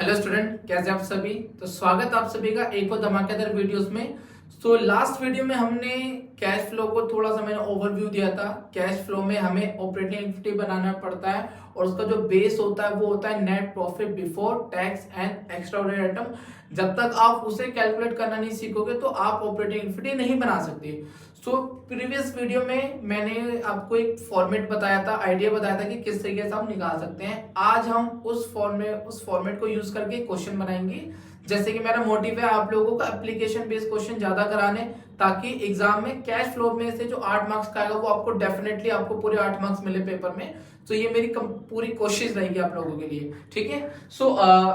Hello student, कैसे आप सभी। तो स्वागत आप सभी का एक और धमाकेदार वीडियोस में। तो लास्ट वीडियो में हमने कैश फ्लो को थोड़ा सा मैंने ओवरव्यू दिया था। कैश फ्लो में हमें ऑपरेटिंग एक्टिविटी बनाना पड़ता है और उसका जो बेस होता है वो होता है net profit before tax and extraordinary item. जब तक आप उसे कैलकुलेट करना नहीं सीखोगे तो आप ऑपरेटिंग एक्टिविटी नहीं बना सकते। सो प्रीवियस वीडियो में मैंने आपको एक फॉर्मेट बताया था, आइडिया बताया था कि किस तरीके से हम निकाल सकते हैं। आज हम उस फॉर्मेट को यूज करके क्वेश्चन बनाएंगे। जैसे कि मेरा मोटिव है आप लोगों को एप्लीकेशन बेस्ड क्वेश्चन ज्यादा कराने, ताकि एग्जाम में कैश फ्लो में से जो 8 मार्क्स का आएगा वो आपको डेफिनेटली आपको पूरे 8 मार्क्स मिले पेपर में। तो ये मेरी पूरी कोशिश रहेगी आप लोगों के लिए, ठीक है। सो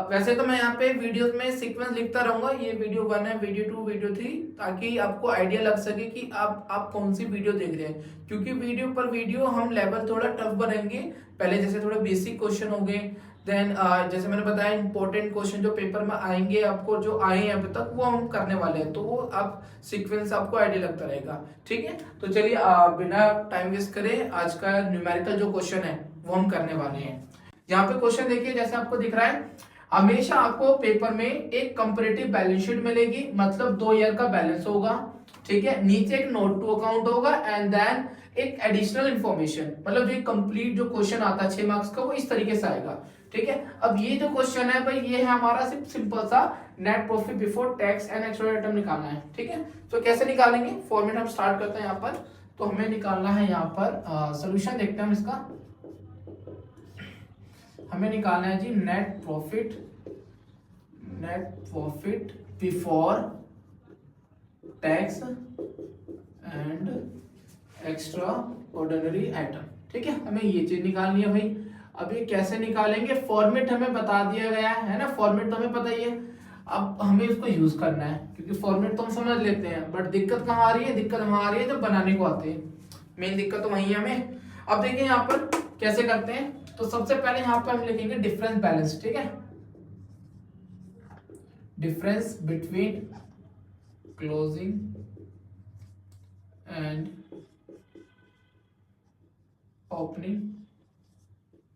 वैसे तो मैं यहाँ पे वीडियोस में सीक्वेंस लिखता रहूंगा, ये वीडियो 1 है, वीडियो 2, वीडियो 3, ताकि आपको आइडिया लग सके कि आप कौन सी वीडियो देख रहे हैं। क्योंकि वीडियो पर वीडियो हम लेवल थोड़ा टफ बनाएंगे। पहले जैसे थोड़े बेसिक क्वेश्चन हो गए, देन जैसे मैंने बताया इंपॉर्टेंट क्वेश्चन जो पेपर में आएंगे, आपको जो आए हैं अभी तक वो हम करने वाले हैं। तो वो आप सीक्वेंस आपको आइडिया लगता रहेगा, ठीक है। तो चलिए बिना टाइम वेस्ट करे आज का न्यूमेरिकल जो क्वेश्चन है वो हम करने वाले हैं। यहाँ पे क्वेश्चन देखिए, जैसे आपको दिख रहा है, हमेशा आपको पेपर में एक कंपैरेटिव बैलेंस शीट मिलेगी, मतलब 2 ईयर का बैलेंस होगा, ठीक है। नीचे एक नोट टू अकाउंट होगा एंड देन एक एडिशनल इंफॉर्मेशन, मतलब जो कंप्लीट जो क्वेश्चन आता है 6 मार्क्स का वो इस तरीके से आएगा, ठीक है। अब ये जो क्वेश्चन है भाई, ये है हमारा सिर्फ सिंपल सा net profit before tax and extraordinary item निकालना है, ठीक है। तो कैसे निकालेंगे, फॉर्मेट हम स्टार्ट करते हैं यहाँ पर। तो हमें निकालना है यहाँ पर सोल्यूशन देखते हैं हम इसका। हमें निकालना है जी net profit before tax and extraordinary item, ठीक है। हमें ये चीज निकालनी है भाई। अब ये कैसे निकालेंगे, फॉर्मेट हमें बता दिया गया है ना, फॉर्मेट तो हमें पता ही है। अब हमें इसको यूज करना है, क्योंकि फॉर्मेट तो हम समझ लेते हैं, बट दिक्कत कहाँ आ रही है, दिक्कत वहां आ रही है जब बनाने को आते हैं। मेन दिक्कत तो वही है हमें। अब देखिए यहाँ पर कैसे करते हैं। तो सबसे पहले यहाँ पर हम लिखेंगे डिफरेंस बैलेंस, ठीक है। Difference between closing and opening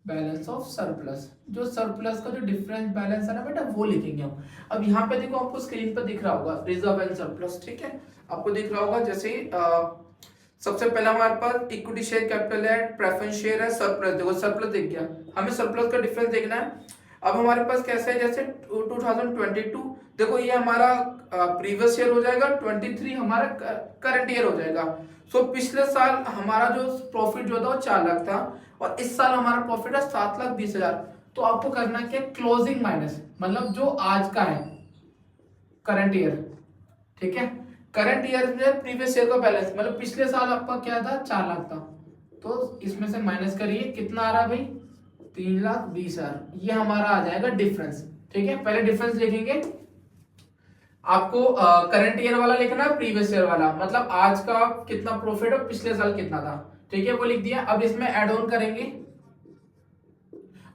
balance of surplus. जो सरप्लस का जो डिफरेंस बैलेंस है ना बेटा, वो लिखेंगे हम। अब यहाँ पे देखो, आपको स्क्रीन पर दिख रहा होगा रिजर्व एंड सरप्लस, ठीक है। आपको दिख रहा होगा जैसे सबसे पहला हमारे पास इक्विटी शेयर कैपिटल है, प्रेफरेंस शेयर है, सरप्लस। देखो सरप्लस दिख गया, हमें सरप्लस का डिफरेंस देखना है। अब हमारे पास कैसे है, जैसे 2022 देखो ये हमारा प्रीवियस ईयर हो जाएगा, 23 हमारा करंट ईयर हो जाएगा। सो पिछले साल हमारा जो प्रॉफिट जो था वो 4 लाख था और इस साल हमारा प्रॉफिट है 7,20,000। तो आपको करना क्या, क्लोजिंग माइनस, मतलब जो आज का है करंट ईयर, ठीक है। करंट ईयर में प्रीवियस ईयर का बैलेंस, मतलब पिछले साल आपका क्या था, 4 लाख था। तो इसमें से माइनस करिए, कितना आ रहा भाई, 3,20,000। ये हमारा आ जाएगा डिफरेंस, ठीक है। पहले डिफरेंस लिखेंगे, आपको करंट ईयर वाला लिखना है, प्रीवियस ईयर वाला, मतलब आज का कितना प्रॉफिट और पिछले साल कितना था, ठीक है, वो लिख दिया। अब इसमें ऐड ऑन करेंगे।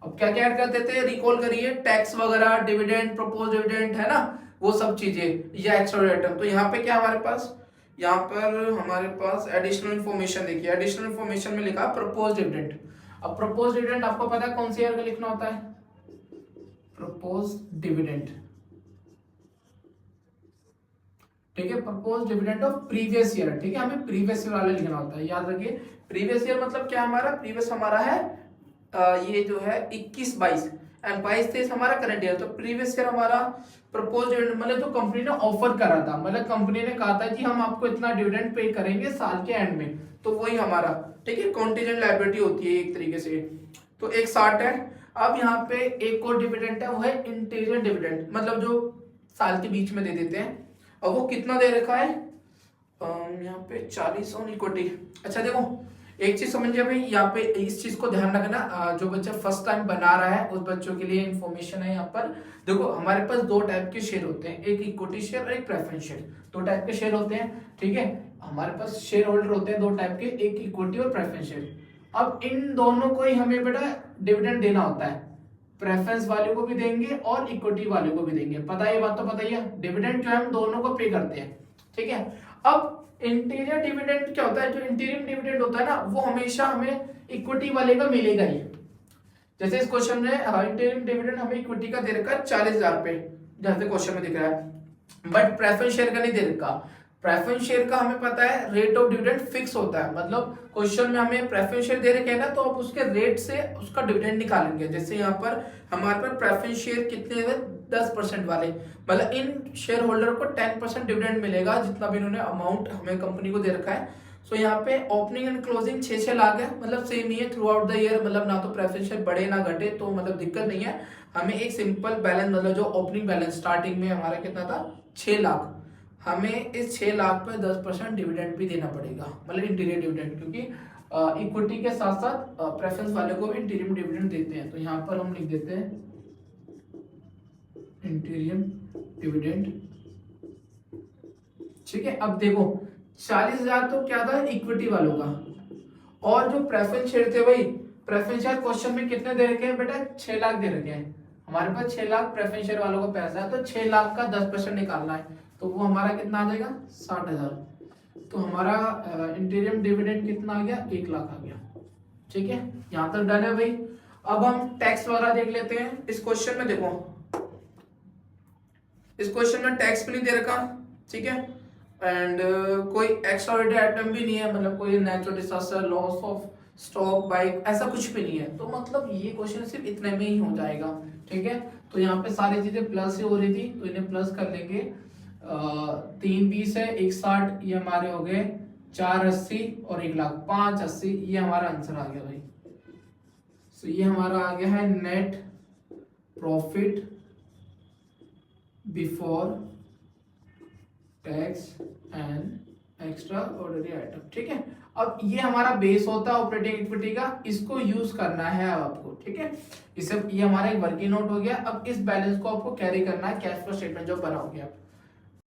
अब क्या क्या ऐड करते थे, रिकॉल करिए, टैक्स वगैरह, डिविडेंड, प्रपोज डिविडेंड, है ना, वो सब चीजें, या एक्स्ट्रा आइटम। तो यहाँ पे क्या हमारे पास, यहाँ पर हमारे पास एडिशनल इन्फॉर्मेशन देखिए, एडिशनल इन्फॉर्मेशन में लिखा प्रपोज डिविडेंड। अब प्रपोज डिविडेंड आपको पता है कौन सी ईयर का लिखना होता है, प्रपोज डिविडेंड, ठीक है। Propose dividend of previous year, ठीक है, हमें प्रीवियस ईयर वाला लिखना होता है, याद रखिए। प्रीवियस ईयर मतलब क्या, हमारा प्रीवियस हमारा है ये जो है 21-22 एंड 22-23 हमारा करंट ईयर। तो प्रीवियस ईयर हमारा प्रपोज डिविडेंड, मतलब जो कंपनी ने ऑफर करा था, मतलब कंपनी ने कहा था कि हम आपको इतना डिविडेंड पे करेंगे साल के एंड में, तो वही हमारा, ठीक है, कॉन्टीजेंट लायबिलिटी होती है एक तरीके से। तो एक 60 है। अब यहाँ पे एक और डिविडेंड है, वो है इंटीरियर डिविडेंड, मतलब जो साल के बीच में दे देते हैं। और वो कितना दे रखा है, यहाँ पे 40 ऑन इक्विटी। अच्छा देखो एक चीज समझिए भाई, यहाँ पे इस चीज को ध्यान रखना, जो बच्चा फर्स्ट टाइम बना रहा है उस बच्चों के लिए इंफॉर्मेशन है। यहाँ पर देखो हमारे पास 2 टाइप के शेयर होते हैं, एक इक्विटी शेयर और एक प्रेफरेंस शेयर। 2 टाइप के शेयर होते हैं, ठीक है। हमारे पास शेयर होल्डर होते हैं 2 टाइप के, एक इक्विटी और प्रेफरेंस शेयर। अब इन दोनों को ही हमें बेटा डिविडेंड देना होता है, प्रेफरेंस वाले को भी देंगे और इक्विटी वाले को भी देंगे, पता है, ये बात तो पता ही है। डिविडेंड जो है हम दोनों को पे करते हैं, ठीक है। अब इंटीरियर डिविडेंड क्या होता है, जो इंटीरियर डिविडेंड होता है ना, वो हमेशा हमें इक्विटी वाले का मिलेगा ही, जैसे इस क्वेश्चन में इंटीरियम डिविडेंड हमें इक्विटी का दे रखा है 40,000 पे, जैसे क्वेश्चन में दिख रहा है, बट प्रेफरेंस शेयर का नहीं दे रखा। प्रेफरेंस शेयर का हमें पता है रेट ऑफ डिविडेंड फिक्स होता है, मतलब क्वेश्चन में हमें प्रेफरेंस शेयर दे रखे हैं ना, तो आप उसके रेट से उसका डिविडेंड निकालेंगे। जैसे यहाँ पर हमारे पास प्रेफरेंस शेयर कितने हैं, 10% वाले, मतलब इन शेयर होल्डर को 10% डिविडेंड मिलेगा जितना भी इन्होंने अमाउंट हमें कंपनी को दे रखा है। सो यहाँ पे ओपनिंग एंड क्लोजिंग 6 लाख है, मतलब सेम ही है थ्रू आउट द ईयर, मतलब ना तो प्रेफरेंस शेयर बढ़े ना घटे, तो मतलब दिक्कत नहीं है। हमें एक सिंपल बैलेंस, मतलब जो ओपनिंग बैलेंस स्टार्टिंग में हमारा कितना था 6 लाख, हमें इस 6 लाख पे 10% डिविडेंड भी देना पड़ेगा, मतलब इंटीरियर डिविडेंड, क्योंकि इक्विटी के साथ साथ प्रेफरेंस वाले को भी इंटीरियम डिविडेंड देते हैं। तो यहाँ पर हम लिख देते हैं इंटीरियम डिविडेंड, ठीक है। अब देखो 40,000 तो क्या था इक्विटी वालों का, और जो प्रेफरेंस शेयर थे भाई, प्रेफरेंस शेयर क्वेश्चन में कितने दे रखे हैं बेटा, 6 लाख दे रखे हैं। हमारे पास 6 लाख प्रेफरेंस शेयर वालों का पैसा है, तो 6 लाख का 10% निकालना है, तो वो हमारा कितना आ जाएगा 60,000। तो हमारा इंटीरियम डिविडेंड कितना आ गया, 1 लाख आ गया, ठीक है। यहाँ तक डन है भाई। अब हम टैक्स वगैरह देख लेते हैं। इस क्वेश्चन में देखो, इस क्वेश्चन में टैक्स भी नहीं दे रखा, ठीक है, एंड कोई एक्स्ट्राऑर्डिनरी आइटम भी नहीं है, मतलब कोई natural disaster, loss of stock, bike, ऐसा कुछ भी नहीं है। तो मतलब ये क्वेश्चन सिर्फ इतने में ही हो जाएगा, ठीक है। तो यहाँ पे सारी चीजें प्लस ही हो रही थी, तो इन्हें प्लस कर लेंगे। 3 20 है, 160, ये हमारे हो गए 480 और 1 लाख 580, ये हमारा आंसर आ गया भाई। सो ये हमारा आ गया है net profit before tax and extraordinary item, ठीक है। अब ये हमारा बेस होता है ऑपरेटिंग इक्विटी का, इसको यूज करना है अब आपको, ठीक है। इसे ये हमारा एक वर्किंग नोट हो गया। अब इस बैलेंस को आपको कैरी करना है कैश फ्लो स्टेटमेंट जो बनाओगे आप।